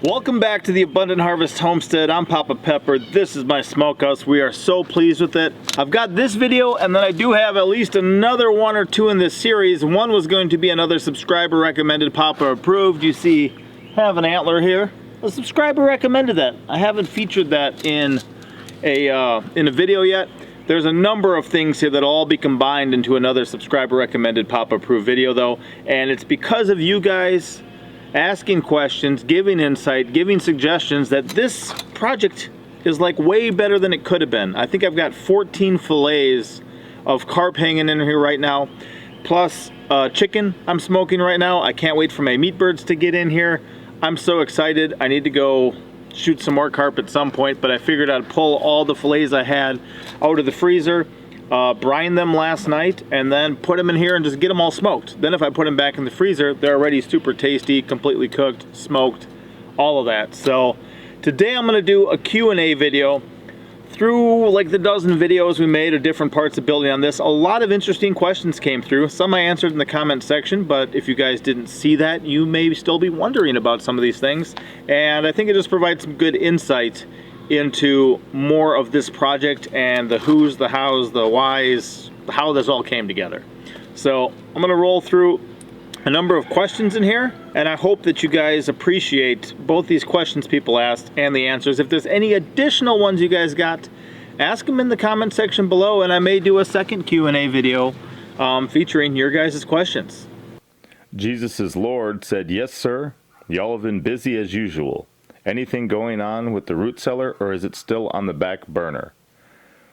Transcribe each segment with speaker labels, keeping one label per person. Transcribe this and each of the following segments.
Speaker 1: Welcome back to the Abundant Harvest Homestead. I'm Papa Pepper. This is my smokehouse. We are so pleased with it. I've got this video, and then I do have at least another one or two in this series. One was going to be another subscriber recommended, Papa approved. You see, have an antler here. A subscriber recommended that. I haven't featured that in a video yet. There's a number of things here that'll all be combined into another subscriber recommended, Papa approved video though, and it's because of you guys asking questions, giving insight, giving suggestions that this project is like way better than it could have been. I think I've got 14 fillets of carp hanging in here right now, plus chicken I'm smoking right now. I can't wait for my meat birds to get in here. I'm so excited. I need to go shoot some more carp at some point, but I figured I'd pull all the fillets I had out of the freezer, brine them last night, and then put them in here and just get them all smoked. Then if I put them back in the freezer, they're already super tasty, completely cooked, smoked, all of that. So today I'm going to do a Q&A video through like the dozen videos we made of different parts of building on this. A lot of interesting questions came through. Some I answered in the comment section, but if you guys didn't see that, you may still be wondering about some of these things. And I think it just provides some good insight into more of this project and the who's, the how's, the why's, how this all came together. So I'm gonna roll through a number of questions in here, and I hope that you guys appreciate both these questions people asked and the answers. If there's any additional ones you guys got, ask them in the comment section below, and I may do a second Q&A video featuring your guys' questions.
Speaker 2: Jesus is Lord said, yes sir, y'all have been busy as usual. Anything going on with the root cellar, or is it still on the back burner?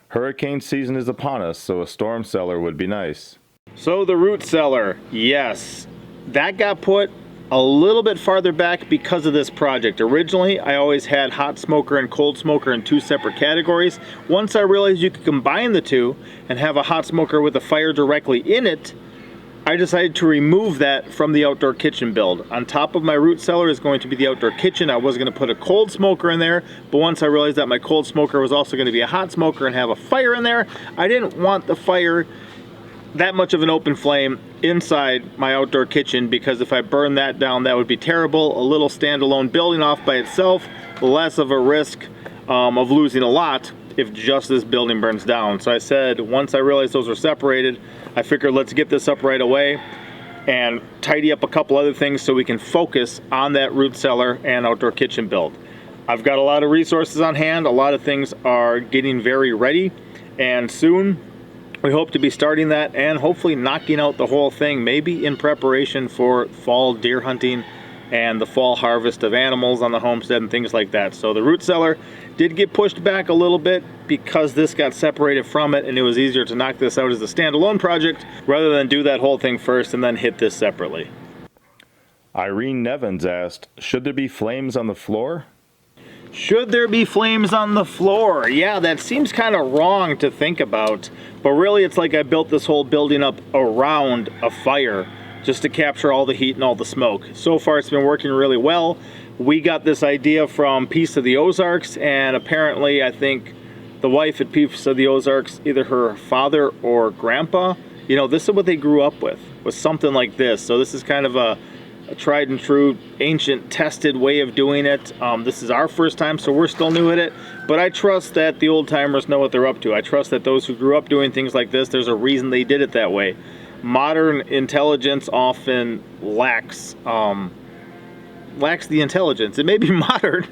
Speaker 2: Hurricane season is upon us, so a storm cellar would be nice.
Speaker 1: So the root cellar, yes, that got put a little bit farther back because of this project. Originally, I always had hot smoker and cold smoker in two separate categories. Once I realized you could combine the two and have a hot smoker with a fire directly in it, I decided to remove that from the outdoor kitchen build. On top of my root cellar is going to be the outdoor kitchen. I was going to put a cold smoker in there, but once I realized that my cold smoker was also going to be a hot smoker and have a fire in there, I didn't want the fire that much of an open flame inside my outdoor kitchen, because if I burn that down, that would be terrible. A little standalone building off by itself, less of a risk of losing a lot if just this building burns down. So I said, once I realized those were separated, I figured let's get this up right away and tidy up a couple other things so we can focus on that root cellar and outdoor kitchen build. I've got a lot of resources on hand. A lot of things are getting very ready, and soon we hope to be starting that and hopefully knocking out the whole thing, maybe in preparation for fall deer hunting and the fall harvest of animals on the homestead and things like that. So the root cellar did get pushed back a little bit because this got separated from it, and it was easier to knock this out as a standalone project rather than do that whole thing first and then hit this separately.
Speaker 2: Irene Nevins asked, should there be flames on the floor?
Speaker 1: Should there be flames on the floor? Yeah, that seems kind of wrong to think about, but really it's like I built this whole building up around a fire just to capture all the heat and all the smoke. So far it's been working really well. We got this idea from Peace of the Ozarks, and apparently I think the wife at Peace of the Ozarks, either her father or grandpa, you know, this is what they grew up with, was something like this. So this is kind of a tried and true, ancient, tested way of doing it. This is our first time, so we're still new at it, but I trust that the old timers know what they're up to. I trust that those who grew up doing things like this, there's a reason they did it that way. Modern intelligence often lacks the intelligence. It may be modern,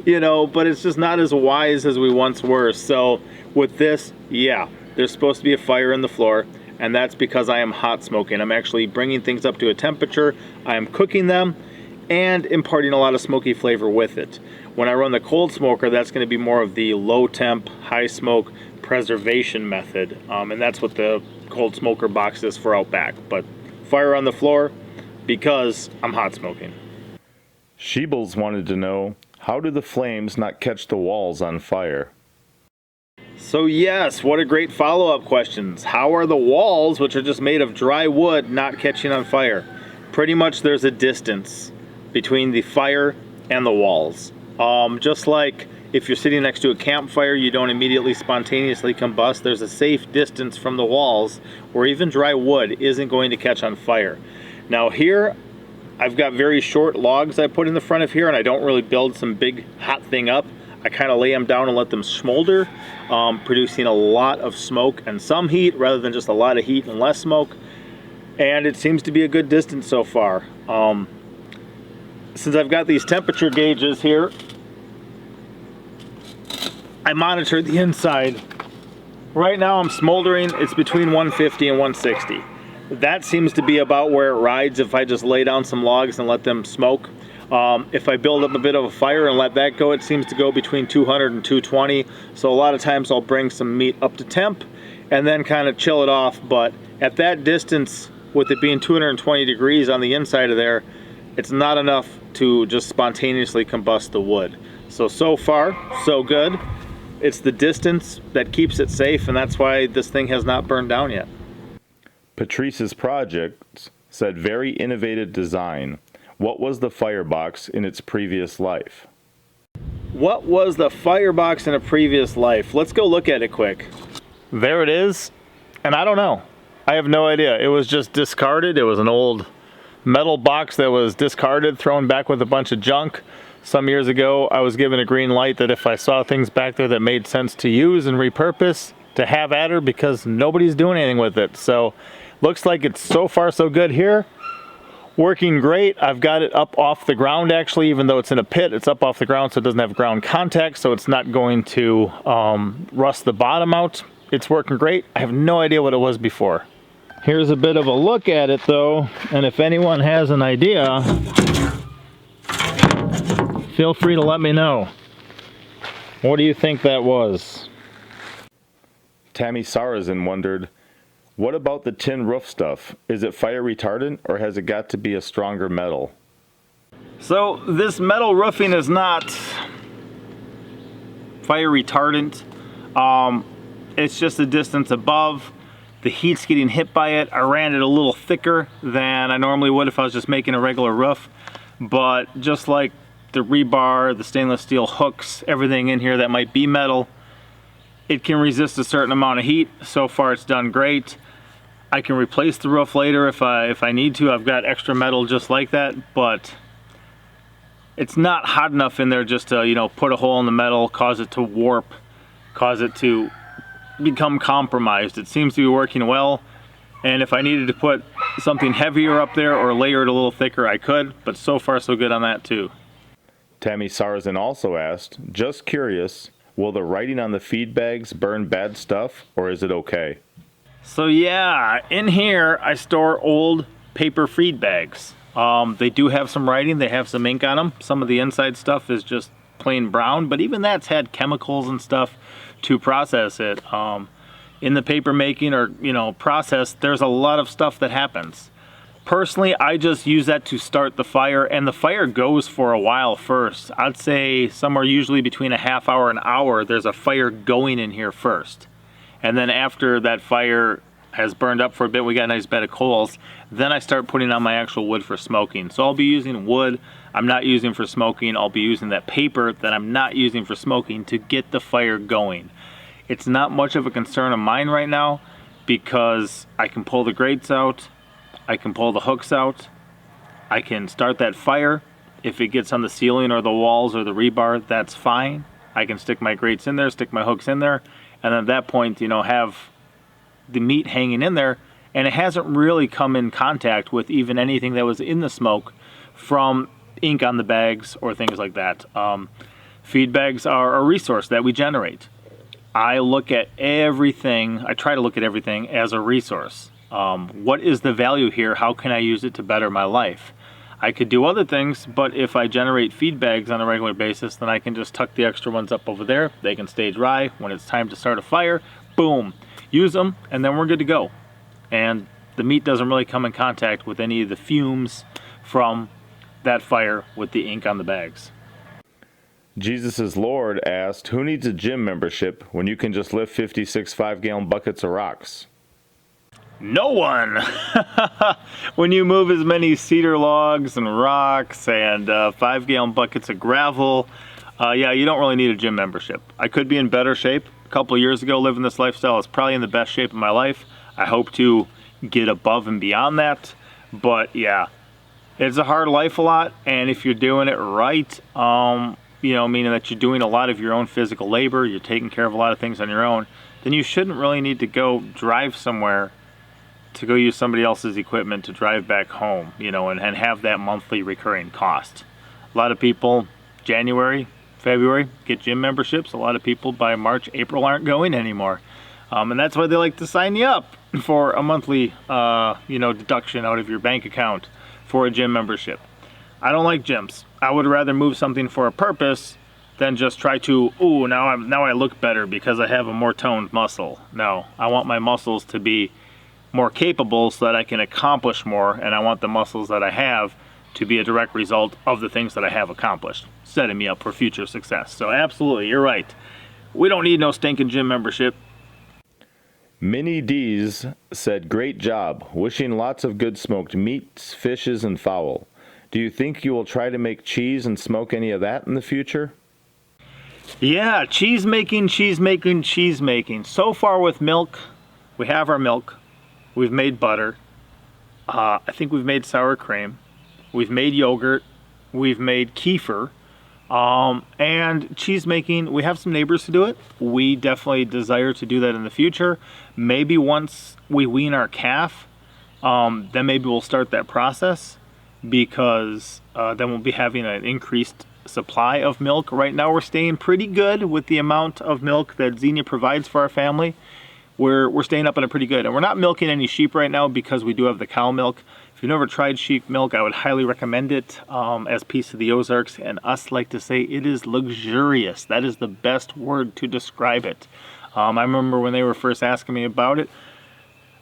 Speaker 1: you know, but it's just not as wise as we once were. So with this, yeah, there's supposed to be a fire in the floor, and that's because I am hot smoking. I'm actually bringing things up to a temperature. I am cooking them and imparting a lot of smoky flavor with it. When I run the cold smoker, that's going to be more of the low temp, high smoke preservation method, and that's what the cold smoker box is for out back. But fire on the floor because I'm hot smoking.
Speaker 2: Sheebles wanted to know, how do the flames not catch the walls on fire?
Speaker 1: So yes, what a great follow-up questions. How are the walls, which are just made of dry wood, not catching on fire? Pretty much there's a distance between the fire and the walls. Just like if you're sitting next to a campfire, you don't immediately spontaneously combust. There's a safe distance from the walls where even dry wood isn't going to catch on fire. Now here, I've got very short logs I put in the front of here, and I don't really build some big hot thing up. I kind of lay them down and let them smolder, producing a lot of smoke and some heat rather than just a lot of heat and less smoke. And it seems to be a good distance so far. Since I've got these temperature gauges here, I monitor the inside. Right now I'm smoldering, it's between 150 and 160. That seems to be about where it rides if I just lay down some logs and let them smoke. If I build up a bit of a fire and let that go, it seems to go between 200 and 220. So a lot of times I'll bring some meat up to temp and then kind of chill it off. But at that distance, with it being 220 degrees on the inside of there, it's not enough to just spontaneously combust the wood. So far, so good. It's the distance that keeps it safe, and that's why this thing has not burned down yet.
Speaker 2: Patrice's project said very innovative design. What was the Firebox in its previous life?
Speaker 1: What was the Firebox in a previous life? Let's go look at it quick. There it is, and I don't know. I have no idea. It was just discarded. It was an old metal box that was discarded, thrown back with a bunch of junk. Some years ago, I was given a green light that if I saw things back there that made sense to use and repurpose, to have at her, because nobody's doing anything with it. So, looks like it's so far so good here. Working great. I've got it up off the ground actually, even though it's in a pit, it's up off the ground so it doesn't have ground contact, so it's not going to rust the bottom out. It's working great. I have no idea what it was before. Here's a bit of a look at it though, and if anyone has an idea, feel free to let me know. What do you think that was?
Speaker 2: Tammy Sarazin wondered, what about the tin roof stuff? Is it fire retardant or has it got to be a stronger metal?
Speaker 1: So this metal roofing is not fire retardant. It's just the distance above. The heat's getting hit by it. I ran it a little thicker than I normally would if I was just making a regular roof. But just like the rebar, the stainless steel hooks, everything in here that might be metal, it can resist a certain amount of heat. So far it's done great. I can replace the roof later if I need to. I've got extra metal just like that, but it's not hot enough in there just to, you know, put a hole in the metal, cause it to warp, cause it to become compromised. It seems to be working well, and if I needed to put something heavier up there or layer it a little thicker, I could, but so far so good on that too.
Speaker 2: Tammy Sarazin also asked, just curious, will the writing on the feed bags burn bad stuff, or is it okay?
Speaker 1: So yeah, in here I store old paper feed bags. They do have some writing, they have some ink on them. Some of the inside stuff is just plain brown, but even that's had chemicals and stuff to process it. In the paper making or, you know, process, there's a lot of stuff that happens. Personally, I just use that to start the fire, and the fire goes for a while first. I'd say somewhere usually between a half hour and an hour, there's a fire going in here first. And then after that fire has burned up for a bit, we got a nice bed of coals, then I start putting on my actual wood for smoking. So I'll be using wood I'm not using for smoking. I'll be using that paper that I'm not using for smoking to get the fire going. It's not much of a concern of mine right now because I can pull the grates out, I can pull the hooks out, I can start that fire. If it gets on the ceiling or the walls or the rebar, that's fine. I can stick my grates in there, stick my hooks in there, and at that point, you know, have the meat hanging in there, and it hasn't really come in contact with even anything that was in the smoke from ink on the bags or things like that. Feed bags are a resource that we generate. I look at everything, I try to look at everything as a resource. What is the value here? How can I use it to better my life? I could do other things, but if I generate feed bags on a regular basis, then I can just tuck the extra ones up over there. They can stay dry. When it's time to start a fire, boom, use them, and then we're good to go. And the meat doesn't really come in contact with any of the fumes from that fire with the ink on the bags.
Speaker 2: Jesus is Lord asked, who needs a gym membership when you can just lift 56 5-gallon buckets of rocks?
Speaker 1: No one! When you move as many cedar logs and rocks and 5-gallon buckets of gravel, yeah, you don't really need a gym membership. I could be in better shape. A couple of years ago, living this lifestyle, I was probably in the best shape of my life. I hope to get above and beyond that, but yeah, It's a hard life a lot, and if you're doing it right, you know, meaning that you're doing a lot of your own physical labor, you're taking care of a lot of things on your own, then you shouldn't really need to go drive somewhere to go use somebody else's equipment to drive back home, you know, and have that monthly recurring cost. A lot of people, January, February, get gym memberships. A lot of people by March, April aren't going anymore. And that's why they like to sign you up for a monthly, you know, deduction out of your bank account for a gym membership. I don't like gyms. I would rather move something for a purpose than just try to, ooh, now I look better because I have a more toned muscle. No, I want my muscles to be more capable so that I can accomplish more, and I want the muscles that I have to be a direct result of the things that I have accomplished, setting me up for future success. So absolutely, you're right. We don't need no stinking gym membership.
Speaker 2: Minnie D's said, great job. Wishing lots of good smoked meats, fishes, and fowl. Do you think you will try to make cheese and smoke any of that in the future?
Speaker 1: Yeah, cheese making. So far with milk, we have our milk. We've made butter. I think we've made sour cream. We've made yogurt. We've made kefir. And cheese making, we have some neighbors to do it. We definitely desire to do that in the future. Maybe once we wean our calf, then maybe we'll start that process, because then we'll be having an increased supply of milk. Right now we're staying pretty good with the amount of milk that Xenia provides for our family. We're staying up on it pretty good. And we're not milking any sheep right now because we do have the cow milk. If you've never tried sheep milk, I would highly recommend it as a piece of the Ozarks. And us like to say it is luxurious. That is the best word to describe it. I remember when they were first asking me about it,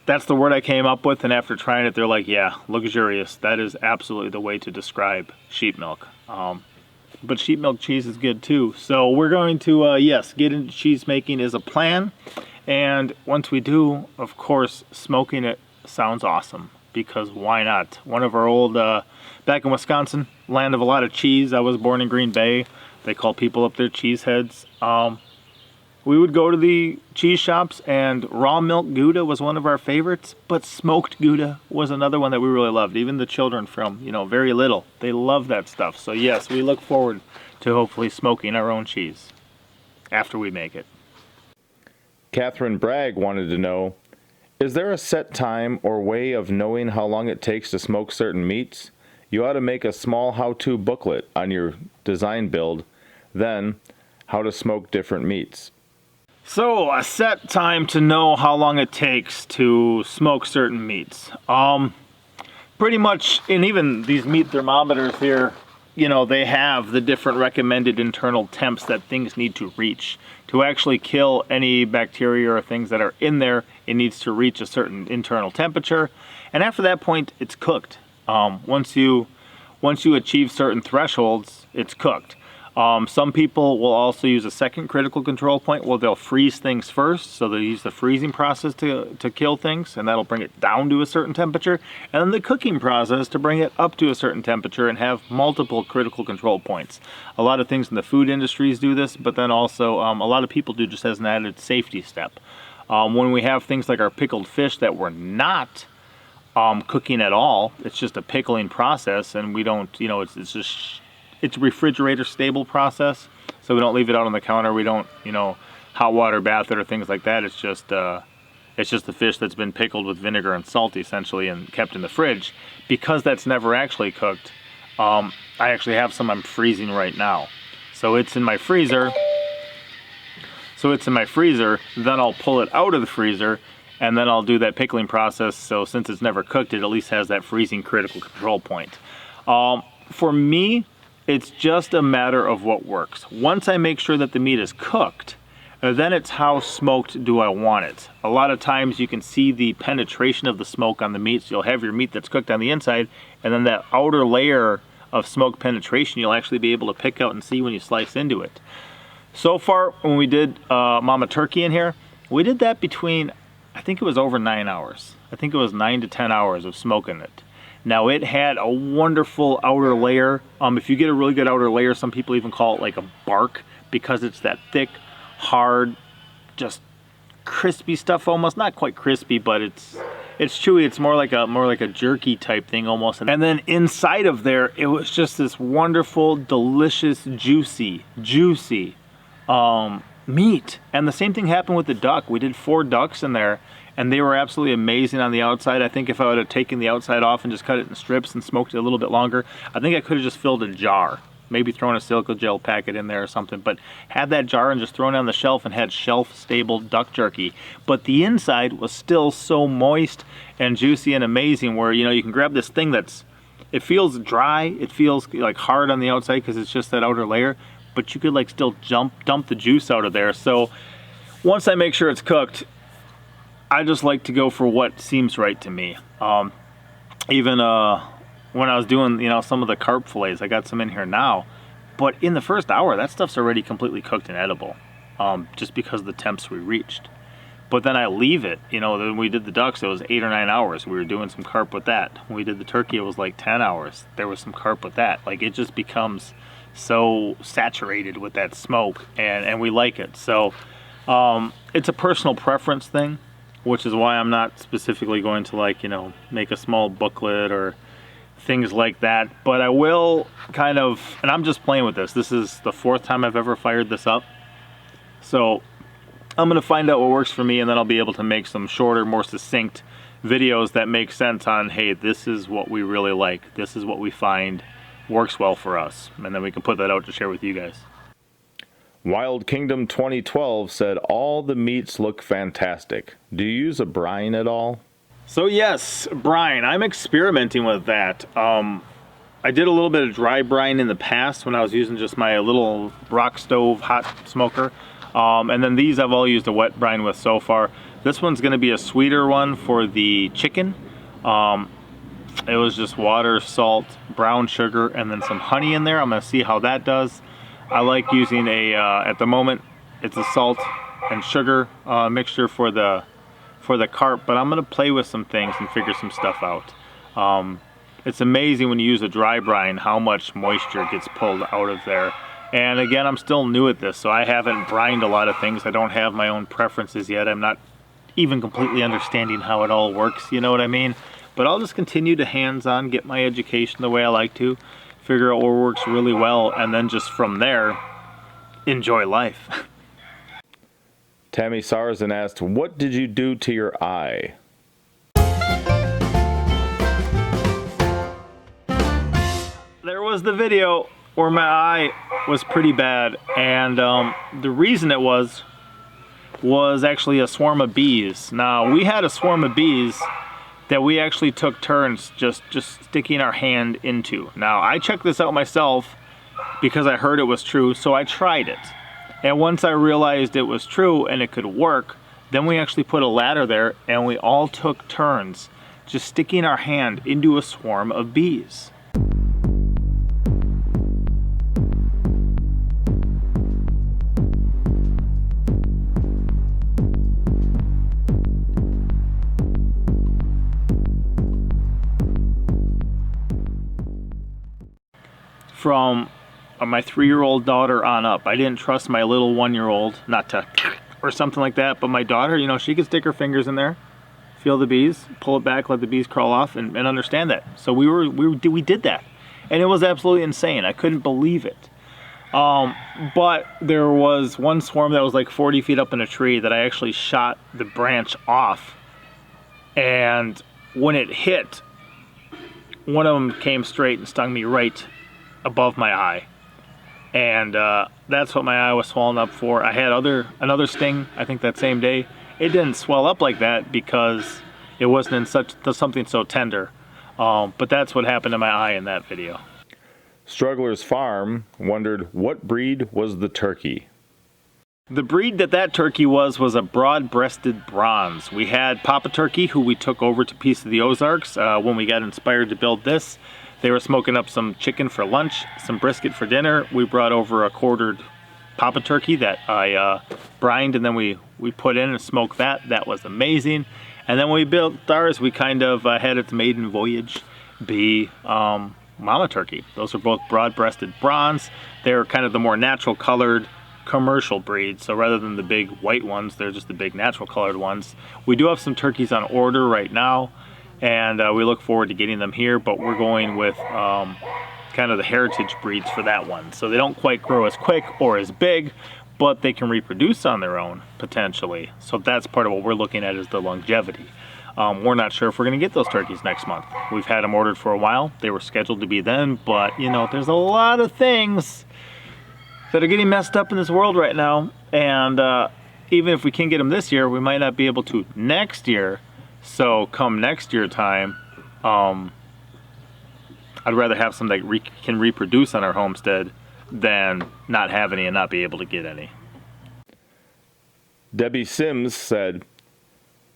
Speaker 1: that's the word I came up with. And after trying it, they're like, yeah, luxurious. That is absolutely the way to describe sheep milk. But sheep milk cheese is good too. So we're going to, yes, get into cheese making is a plan. And once we do, of course, smoking it sounds awesome, because why not? One of our old, back in Wisconsin, land of a lot of cheese. I was born in Green Bay. They call people up there cheeseheads. We would go to the cheese shops, and raw milk Gouda was one of our favorites, but smoked Gouda was another one that we really loved. Even the children from, you know, very little, they love that stuff. So yes, we look forward to hopefully smoking our own cheese after we make it.
Speaker 2: Catherine Bragg wanted to know, is there a set time or way of knowing how long it takes to smoke certain meats? You ought to make a small how-to booklet on your design build, then how to smoke different meats.
Speaker 1: So, a set time to know how long it takes to smoke certain meats. Pretty much, and even these meat thermometers here, you know, they have the different recommended internal temps that things need to reach. To actually kill any bacteria or things that are in there, it needs to reach a certain internal temperature. And after that point, it's cooked. Once you achieve certain thresholds, it's cooked. Some people will also use a second critical control point where they'll freeze things first. So they'll use the freezing process to kill things, and that'll bring it down to a certain temperature. And then the cooking process to bring it up to a certain temperature and have multiple critical control points. A lot of things in the food industries do this, but then also a lot of people do just as an added safety step. When we have things like our pickled fish that we're not cooking at all, it's just a pickling process, and we don't, you know, it's a refrigerator stable process, so we don't leave it out on the counter. We don't, you know, hot water bath it or things like that. It's just the fish that's been pickled with vinegar and salt essentially and kept in the fridge. Because that's never actually cooked, I actually have some I'm freezing right now. So it's in my freezer. Then I'll pull it out of the freezer, and then I'll do that pickling process. So since it's never cooked, it at least has that freezing critical control point. For me, it's just a matter of what works. Once I make sure that the meat is cooked, then it's how smoked do I want it. A lot of times you can see the penetration of the smoke on the meat. So you'll have your meat that's cooked on the inside, and then that outer layer of smoke penetration you'll actually be able to pick out and see when you slice into it. So far, when we did Mama Turkey in here, we did that between, I think it was over 9 hours. I think it was 9 to 10 hours of smoking it. Now it had a wonderful outer layer. If you get a really good outer layer, some people even call it like a bark, because it's that thick, hard, just crispy stuff almost. Not quite crispy, but It's chewy. It's more like a jerky type thing almost. And then inside of there, it was just this wonderful, delicious, juicy meat. And the same thing happened with the duck. We did 4 ducks in there, and they were absolutely amazing on the outside. I think if I would have taken the outside off and just cut it in strips and smoked it a little bit longer, I think I could have just filled a jar. Maybe thrown a silica gel packet in there or something, but had that jar and just thrown it on the shelf and had shelf-stable duck jerky. But the inside was still so moist and juicy and amazing where, you know, you can grab this thing it feels dry, it feels like hard on the outside because it's just that outer layer, but you could like still dump the juice out of there. So once I make sure it's cooked, I just like to go for what seems right to me. Even when I was doing, you know, some of the carp fillets, I got some in here now, but in the first hour, that stuff's already completely cooked and edible, just because of the temps we reached. But then I leave it, you know, when we did the ducks, it was 8 or 9 hours. We were doing some carp with that. When we did the turkey, it was like 10 hours. There was some carp with that. Like, it just becomes so saturated with that smoke, and we like it. So it's a personal preference thing, which is why I'm not specifically going to, like, you know, make a small booklet or things like that. But I will kind of, and I'm just playing with this. This is the 4th time I've ever fired this up. So I'm going to find out what works for me, and then I'll be able to make some shorter, more succinct videos that make sense on, hey, this is what we really like. This is what we find works well for us. And then we can put that out to share with you guys.
Speaker 2: Wild Kingdom 2012 said all the meats look fantastic. Do you use a brine at all?
Speaker 1: So yes, brine. I'm experimenting with that. I did a little bit of dry brine in the past when I was using just my little rock stove hot smoker. And then these I've all used a wet brine with so far. This one's going to be a sweeter one for the chicken. It was just water, salt, brown sugar, and then some honey in there. I'm going to see how that does. I like using at the moment, it's a salt and sugar mixture for the carp, but I'm going to play with some things and figure some stuff out. It's amazing when you use a dry brine how much moisture gets pulled out of there. And again, I'm still new at this, so I haven't brined a lot of things. I don't have my own preferences yet. I'm not even completely understanding how it all works, you know what I mean? But I'll just continue to hands-on, get my education the way I like to, figure out what works really well, and then just from there, enjoy life.
Speaker 2: Tammy Sarzen asked, what did you do to your eye?
Speaker 1: There was the video where my eye was pretty bad, and the reason it was actually a swarm of bees. Now, we had a swarm of bees that we actually took turns just sticking our hand into. Now, I checked this out myself because I heard it was true, so I tried it. And once I realized it was true and it could work, then we actually put a ladder there and we all took turns just sticking our hand into a swarm of bees. From my 3-year-old daughter on up. I didn't trust my little 1-year-old not to or something like that, but my daughter, you know, she could stick her fingers in there, feel the bees, pull it back, let the bees crawl off, and understand that. So we did that, and it was absolutely insane. I couldn't believe it. But there was one swarm that was like 40 feet up in a tree that I actually shot the branch off, and when it hit, one of them came straight and stung me right above my eye, and that's what my eye was swollen up for. I had another sting, I think that same day. It didn't swell up like that because it wasn't in something so tender, but that's what happened to my eye in that video.
Speaker 2: Struggler's Farm wondered, what breed was the turkey?
Speaker 1: The breed that turkey was a broad-breasted bronze. We had Papa Turkey, who we took over to Piece of the Ozarks when we got inspired to build this. They were smoking up some chicken for lunch, some brisket for dinner. We brought over a quartered Papa Turkey that I brined, and then we put in and smoked that. That was amazing. And then when we built ours, we kind of had its maiden voyage be Mama Turkey. Those are both broad-breasted bronze. They're kind of the more natural colored commercial breeds. So rather than the big white ones, they're just the big natural colored ones. We do have some turkeys on order right now, and we look forward to getting them here, but we're going with kind of the heritage breeds for that one. So they don't quite grow as quick or as big, but they can reproduce on their own potentially. So that's part of what we're looking at, is the longevity. We're not sure if we're going to get those turkeys next month. We've had them ordered for a while. They were scheduled to be then, but you know, there's a lot of things that are getting messed up in this world right now, and even if we can get them this year, we might not be able to next year. So come next year time, I'd rather have some that can reproduce on our homestead than not have any and not be able to get any.
Speaker 2: Debbie Sims said,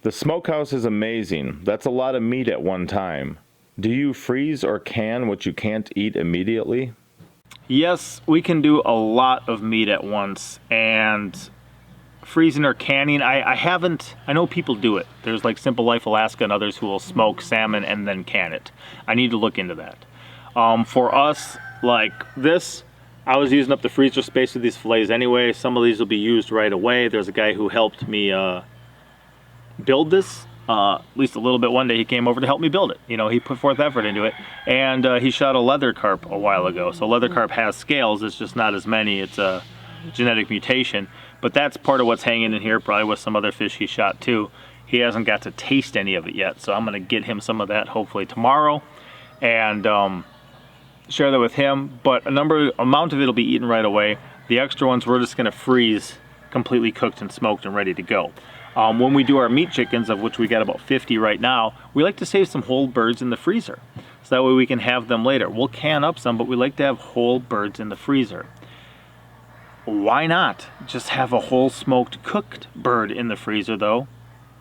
Speaker 2: "The smokehouse is amazing. That's a lot of meat at one time. Do you freeze or can what you can't eat immediately?"
Speaker 1: Yes, we can do a lot of meat at once, and freezing or canning, I know people do it. There's like Simple Life Alaska and others who will smoke salmon and then can it. I need to look into that. For us, like this, I was using up the freezer space with these fillets anyway. Some of these will be used right away. There's a guy who helped me build this, at least a little bit. One day he came over to help me build it. You know, he put forth effort into it, and he shot a leather carp a while ago. So leather carp has scales, it's just not as many. It's a genetic mutation, but that's part of what's hanging in here, probably with some other fish he shot too. He hasn't got to taste any of it yet, so I'm gonna get him some of that hopefully tomorrow, and share that with him. But amount of it will be eaten right away. The extra ones we're just gonna freeze completely cooked and smoked and ready to go. When we do our meat chickens, of which we got about 50 right now, we like to save some whole birds in the freezer, so that way we can have them later. We'll can up some, but we like to have whole birds in the freezer. Why not just have a whole smoked cooked bird in the freezer though,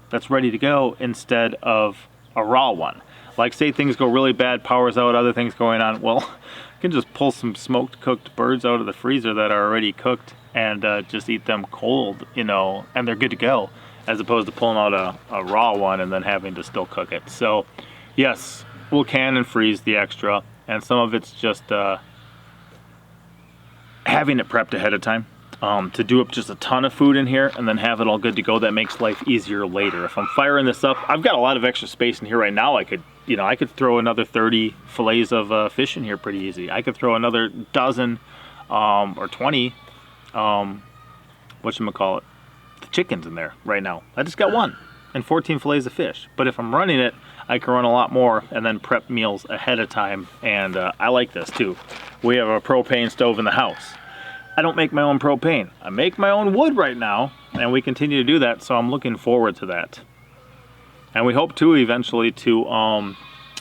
Speaker 1: that's ready to go, instead of a raw one? Like say things go really bad, power's out, other things going on, well, you can just pull some smoked cooked birds out of the freezer that are already cooked and just eat them cold, you know, and they're good to go, as opposed to pulling out a raw one and then having to still cook it. So yes, we'll can and freeze the extra, and some of it's just having it prepped ahead of time. To do up just a ton of food in here and then have it all good to go, that makes life easier later. If I'm firing this up, I've got a lot of extra space in here right now. I could throw another 30 fillets of fish in here pretty easy. I could throw another dozen or 20 whatchamacallit, the chickens in there right now. I just got one and 14 fillets of fish. But if I'm running it, I can run a lot more and then prep meals ahead of time. And I like this too. We have a propane stove in the house. I don't make my own propane. I make my own wood right now, and we continue to do that, so I'm looking forward to that. And we hope to eventually to,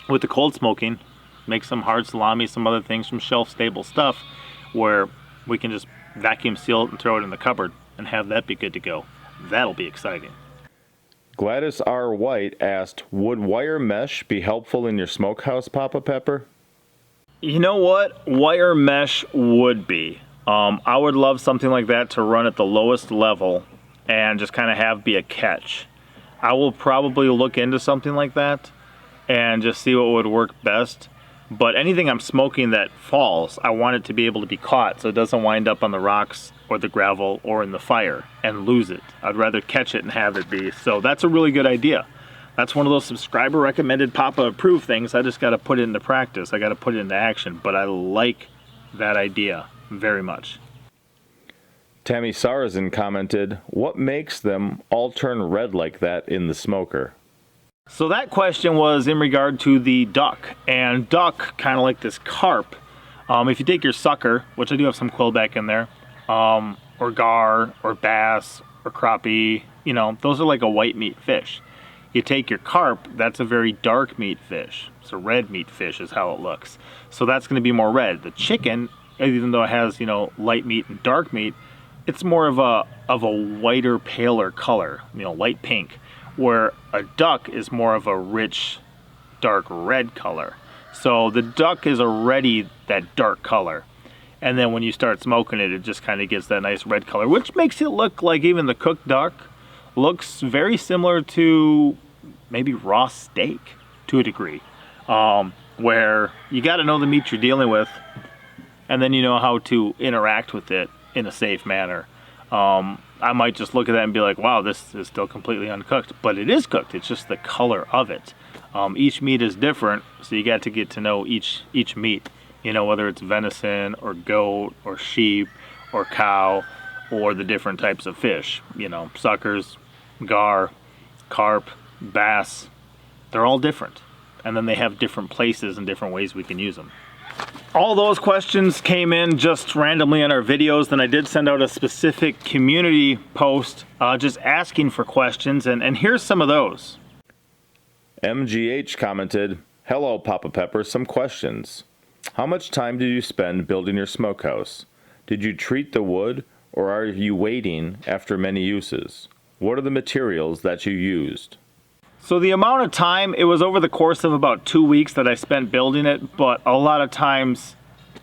Speaker 1: with the cold smoking, make some hard salami, some other things from shelf-stable stuff, where we can just vacuum seal it and throw it in the cupboard and have that be good to go. That'll be exciting.
Speaker 2: Gladys R. White asked, "Would wire mesh be helpful in your smokehouse, Papa Pepper?"
Speaker 1: You know what? Wire mesh would be. I would love something like that to run at the lowest level and just kind of have be a catch. I will probably look into something like that and just see what would work best. But anything I'm smoking that falls, I want it to be able to be caught so it doesn't wind up on the rocks or the gravel or in the fire and lose it. I'd rather catch it and have it be. So that's a really good idea. That's one of those subscriber recommended, Papa approved things. I just got to put it into practice. I got to put it into action. But I like that idea very much.
Speaker 2: Tammy Sarazin commented, "What makes them all turn red like that in the smoker?"
Speaker 1: So that question was in regard to the duck. And duck, kind of like this carp, if you take your sucker, which I do have some quillback in there, or gar, or bass, or crappie, you know, those are like a white meat fish. You take your carp, that's a very dark meat fish. It's a red meat fish is how it looks. So that's going to be more red. The chicken, even though it has, you know, light meat and dark meat, it's more of a whiter, paler color, you know, light pink, where a duck is more of a rich, dark red color. So the duck is already that dark color. And then when you start smoking it, it just kind of gets that nice red color, which makes it look like even the cooked duck looks very similar to maybe raw steak to a degree, where you got to know the meat you're dealing with, and then you know how to interact with it in a safe manner. I might just look at that and be like, wow, this is still completely uncooked, but it is cooked. It's just the color of it. Each meat is different, so you got to get to know each meat, you know, whether it's venison or goat or sheep or cow or the different types of fish, you know, suckers, gar, carp, bass. They're all different, and then they have different places and different ways we can use them. All those questions came in just randomly in our videos. Then I did send out a specific community post just asking for questions, and here's some of those.
Speaker 2: MGH commented, "Hello, Papa Pepper, some questions. How much time did you spend building your smokehouse? Did you treat the wood, or are you waiting after many uses? What are the materials that you used?"
Speaker 1: So the amount of time, it was over the course of about 2 weeks that I spent building it, but a lot of times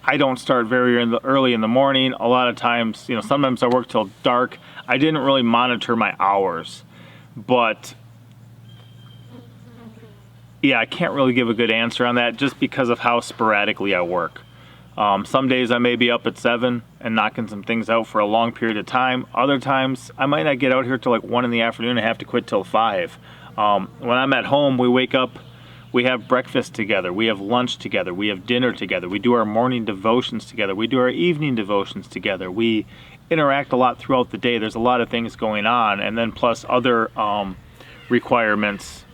Speaker 1: I don't start very early in the morning. A lot of times, you know, sometimes I work till dark. I didn't really monitor my hours, but yeah, I can't really give a good answer on that just because of how sporadically I work. Some days I may be up at 7 and knocking some things out for a long period of time. Other times I might not get out here till like 1 in the afternoon and have to quit till 5. When I'm at home, we wake up, we have breakfast together, we have lunch together, we have dinner together, we do our morning devotions together, we do our evening devotions together, we interact a lot throughout the day. There's a lot of things going on, and then plus other requirements,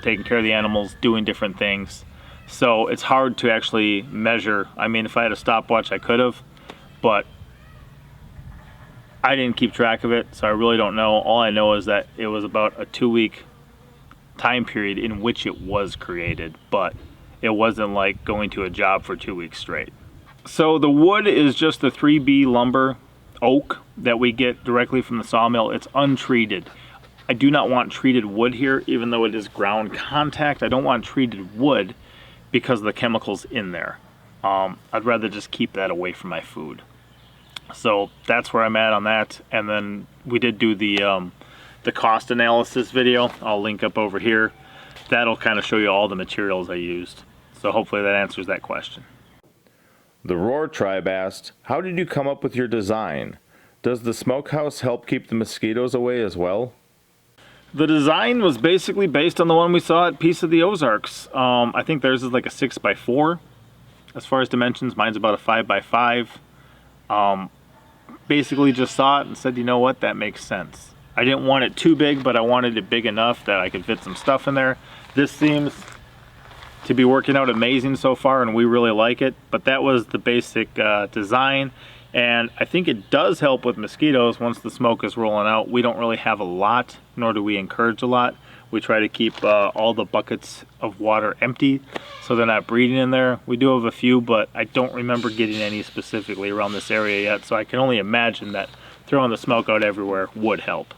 Speaker 1: taking care of the animals, doing different things. So it's hard to actually measure. I mean, if I had a stopwatch, I could have, but I didn't keep track of it, so I really don't know. All I know is that it was about a 2-week time period in which it was created, but it wasn't like going to a job for 2 weeks straight. So the wood is just the 3B lumber oak that we get directly from the sawmill. It's untreated. I do not want treated wood here, even though it is ground contact. I don't want treated wood because of the chemicals in there. I'd rather just keep that away from my food. So that's where I'm at on that. And then we did do the cost analysis video. I'll link up over here. That'll kind of show you all the materials I used. So hopefully that answers that question.
Speaker 2: The Roar Tribe asked, "How did you come up with your design? Does the smokehouse help keep the mosquitoes away as well?"
Speaker 1: The design was basically based on the one we saw at Piece of the Ozarks. I think theirs is like a 6x4 as far as dimensions. Mine's about a 5x5. Basically just saw it and said, you know what, that makes sense. I didn't want it too big, but I wanted it big enough that I could fit some stuff in there. This seems to be working out amazing so far, and we really like it. But that was the basic design, and I think it does help with mosquitoes once the smoke is rolling out. We don't really have a lot, nor do we encourage a lot. We try to keep all the buckets of water empty so they're not breeding in there. We do have a few, but I don't remember getting any specifically around this area yet, so I can only imagine that throwing the smoke out everywhere would help.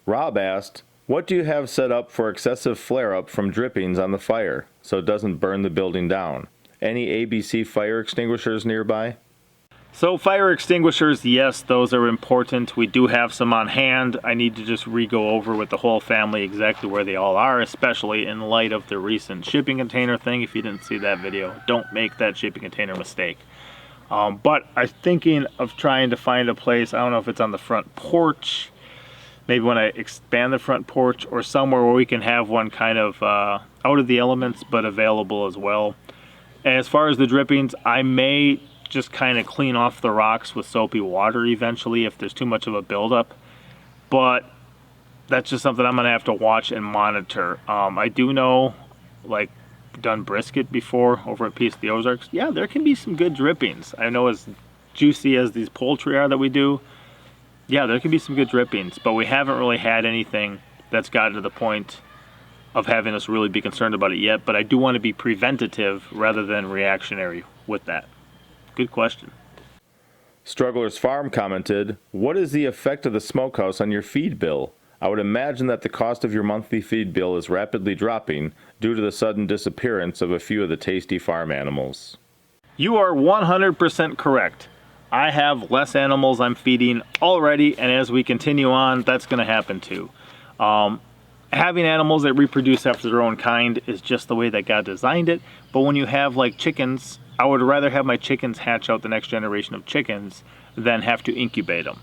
Speaker 2: Rob asked, "What do you have set up for excessive flare-up from drippings on the fire so it doesn't burn the building down? Any ABC fire extinguishers nearby?"
Speaker 1: So fire extinguishers, yes, those are important. We do have some on hand. I need to just re-go over with the whole family exactly where they all are, especially in light of the recent shipping container thing. If you didn't see that video, don't make that shipping container mistake. But I'm thinking of trying to find a place, I don't know if it's on the front porch, maybe when I expand the front porch, or somewhere where we can have one kind of out of the elements but available as well. As far as the drippings, I may just kind of clean off the rocks with soapy water eventually if there's too much of a buildup, but that's just something I'm gonna have to watch and monitor. I do know, like, done brisket before over at Piece of the Ozarks. Yeah, there can be some good drippings. I know as juicy as these poultry are that we do, yeah, there can be some good drippings, but we haven't really had anything that's gotten to the point of having us really be concerned about it yet. But I do want to be preventative rather than reactionary with that. Good question.
Speaker 2: Struggler's Farm commented, "What is the effect of the smokehouse on your feed bill? I would imagine that the cost of your monthly feed bill is rapidly dropping due to the sudden disappearance of a few of the tasty farm animals."
Speaker 1: You are 100% correct. I have less animals I'm feeding already, and as we continue on, that's going to happen too. Having animals that reproduce after their own kind is just the way that God designed it, but when you have like chickens, I would rather have my chickens hatch out the next generation of chickens than have to incubate them.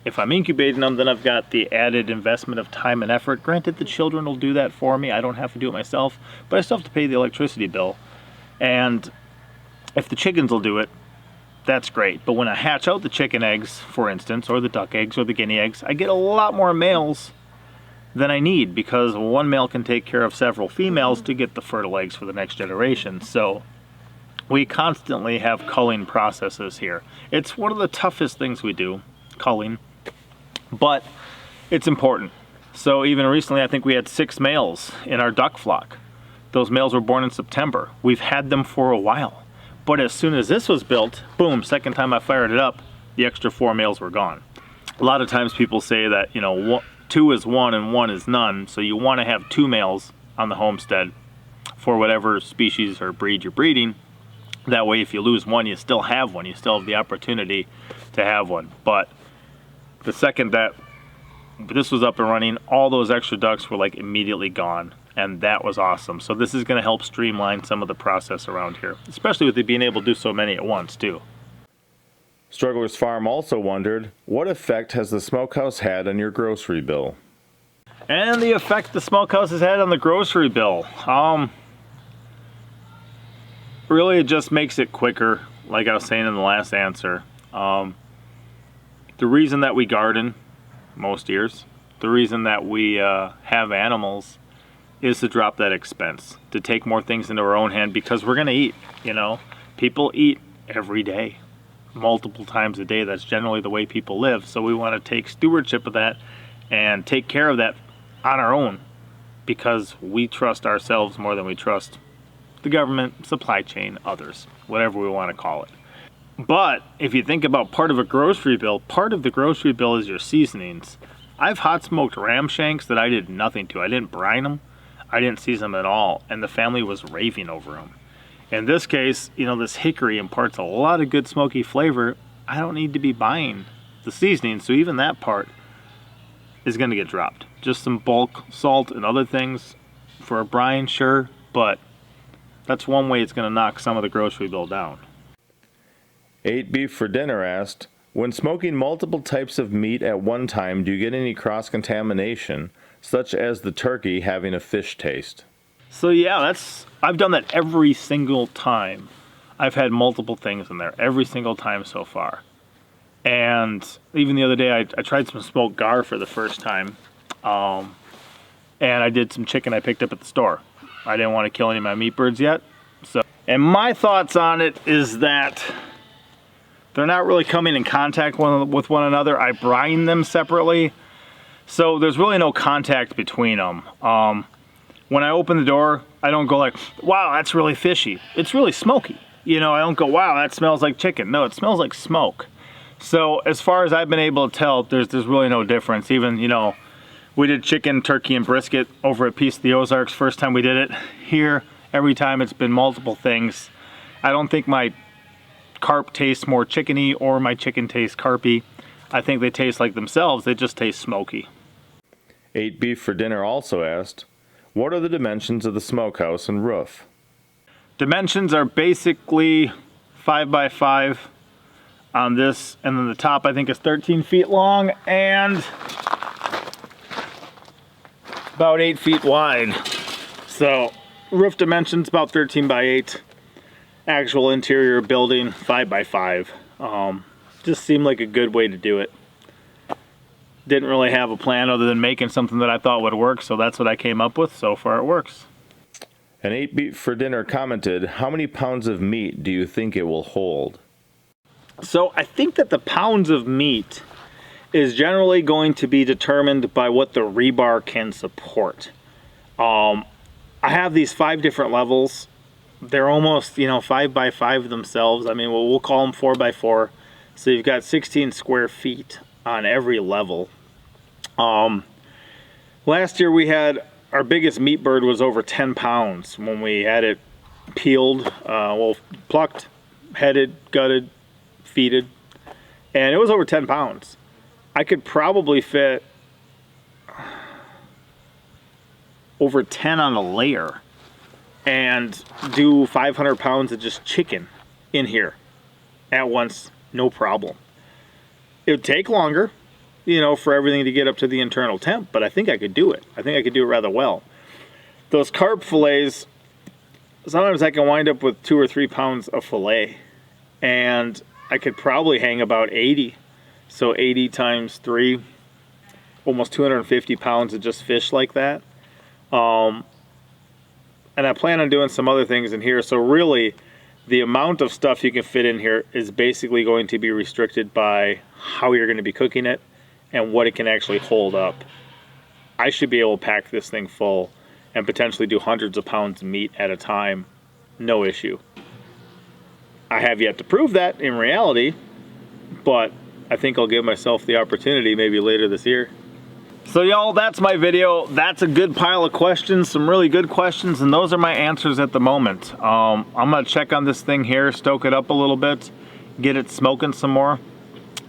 Speaker 1: If I'm incubating them, then I've got the added investment of time and effort. Granted, the children will do that for me. I don't have to do it myself, but I still have to pay the electricity bill. And if the chickens will do it, that's great. But when I hatch out the chicken eggs, for instance, or the duck eggs or the guinea eggs, I get a lot more males than I need, because one male can take care of several females to get the fertile eggs for the next generation. So we constantly have culling processes here. It's one of the toughest things we do, culling, but it's important. So even recently, I think we had 6 males in our duck flock. Those males were born in September. We've had them for a while. But as soon as this was built, boom, second time I fired it up, the extra 4 males were gone. A lot of times people say that, 2 is 1 and 1 is none, so you want to have 2 males on the homestead for whatever species or breed you're breeding. That way, if you lose one, you still have one. You still have the opportunity to have one. But the second that this was up and running, all those extra ducks were like immediately gone. And that was awesome. So this is going to help streamline some of the process around here, especially with it being able to do so many at once too.
Speaker 2: Struggler's Farm also wondered, what effect has the smokehouse had on your grocery bill?
Speaker 1: And the effect the smokehouse has had on the grocery bill. Really, it just makes it quicker, like I was saying in the last answer. The reason that we garden most years, the reason that we have animals, is to drop that expense, to take more things into our own hand, because we're gonna eat, People eat every day, multiple times a day. That's generally the way people live. So we wanna take stewardship of that and take care of that on our own, because we trust ourselves more than we trust the government, supply chain, others, whatever we wanna call it. But if you think about part of a grocery bill, part of the grocery bill is your seasonings. I've hot smoked ram shanks that I did nothing to. I didn't brine them. I didn't season them at all, and the family was raving over them. In this case, this hickory imparts a lot of good smoky flavor. I don't need to be buying the seasoning, so even that part is going to get dropped. Just some bulk salt and other things for a brine, sure, but that's one way it's going to knock some of the grocery bill down.
Speaker 2: Ate Beef for Dinner asked, when smoking multiple types of meat at one time, do you get any cross-contamination, such as the turkey having a fish taste?
Speaker 1: So yeah, I've done that every single time. I've had multiple things in there, every single time so far. And even the other day, I tried some smoked gar for the first time. And I did some chicken I picked up at the store. I didn't want to kill any of my meat birds yet. And my thoughts on it is that they're not really coming in contact with one another. I brine them separately, so there's really no contact between them. When I open the door, I don't go like, wow, that's really fishy. It's really smoky. I don't go, wow, that smells like chicken. No, it smells like smoke. So as far as I've been able to tell, there's really no difference. Even, we did chicken, turkey, and brisket over at Piece of the Ozarks first time we did it. Here, every time it's been multiple things. I don't think my carp tastes more chickeny or my chicken tastes carpy. I think they taste like themselves. They just taste smoky.
Speaker 2: Ate Beef for Dinner also asked, what are the dimensions of the smokehouse and roof?
Speaker 1: Dimensions are basically 5x5 on this, and then the top I think is 13 feet long and about 8 feet wide. So roof dimensions about 13x8. Actual interior building 5x5. Just seemed like a good way to do it. Didn't really have a plan other than making something that I thought would work, so that's what I came up with. So far it works.
Speaker 2: And Ate Beef for Dinner commented, how many pounds of meat do you think it will hold?
Speaker 1: So I think that the pounds of meat is generally going to be determined by what the rebar can support. I have these 5 different levels. They're almost, 5x5 themselves. I mean, we'll call them 4x4. So you've got 16 square feet on every level. Last year we had, our biggest meat bird was over 10 pounds when we had it peeled, plucked, headed, gutted, feeded, and it was over 10 pounds. I could probably fit over 10 on a layer and do 500 pounds of just chicken in here at once, no problem. It would take longer, you know, for everything to get up to the internal temp, but I think I could do it. I think I could do it rather well. Those carp fillets, sometimes I can wind up with 2 or 3 pounds of fillet, and I could probably hang about 80. So 80 times 3, almost 250 pounds of just fish like that. And I plan on doing some other things in here. So really, the amount of stuff you can fit in here is basically going to be restricted by how you're going to be cooking it and what it can actually hold up. I should be able to pack this thing full and potentially do hundreds of pounds of meat at a time, no issue. I have yet to prove that in reality, but I think I'll give myself the opportunity maybe later this year. So y'all, that's my video. That's a good pile of questions, some really good questions, and those are my answers at the moment. I'm gonna check on this thing here, stoke it up a little bit, get it smoking some more,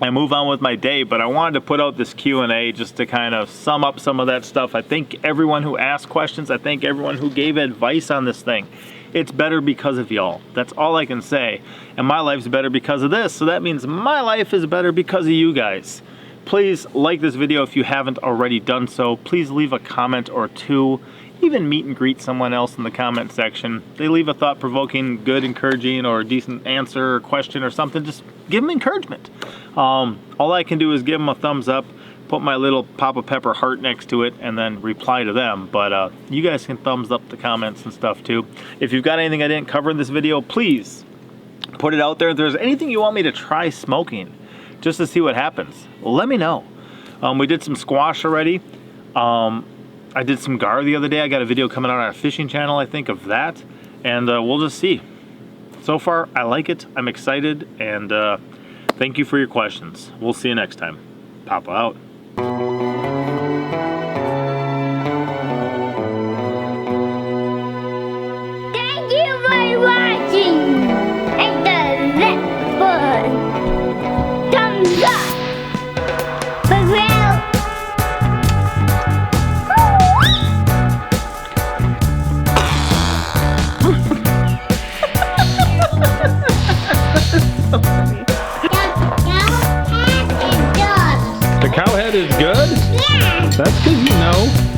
Speaker 1: and move on with my day. But I wanted to put out this Q&A just to kind of sum up some of that stuff. I thank everyone who asked questions. I thank everyone who gave advice on this thing. It's better because of y'all. That's all I can say. And my life's better because of this. So that means my life is better because of you guys. Please like this video if you haven't already done so. Please leave a comment or two. Even meet and greet someone else in the comment section. They leave a thought-provoking, good, encouraging, or decent answer or question or something. Just give them encouragement. All I can do is give them a thumbs up, put my little Papa Pepper heart next to it, and then reply to them. But you guys can thumbs up the comments and stuff too. If you've got anything I didn't cover in this video, please put it out there. If there's anything you want me to try smoking just to see what happens, let me know. We did some squash already. I did some gar the other day. I got a video coming out on our fishing channel, I think, of that. And we'll just see. So far, I like it. I'm excited. And thank you for your questions. We'll see you next time. Papa out.
Speaker 3: Thank you for watching. Hit the like button. Thumbs up. For real.
Speaker 1: The cow head is good?
Speaker 3: Yeah.
Speaker 1: That's because you know.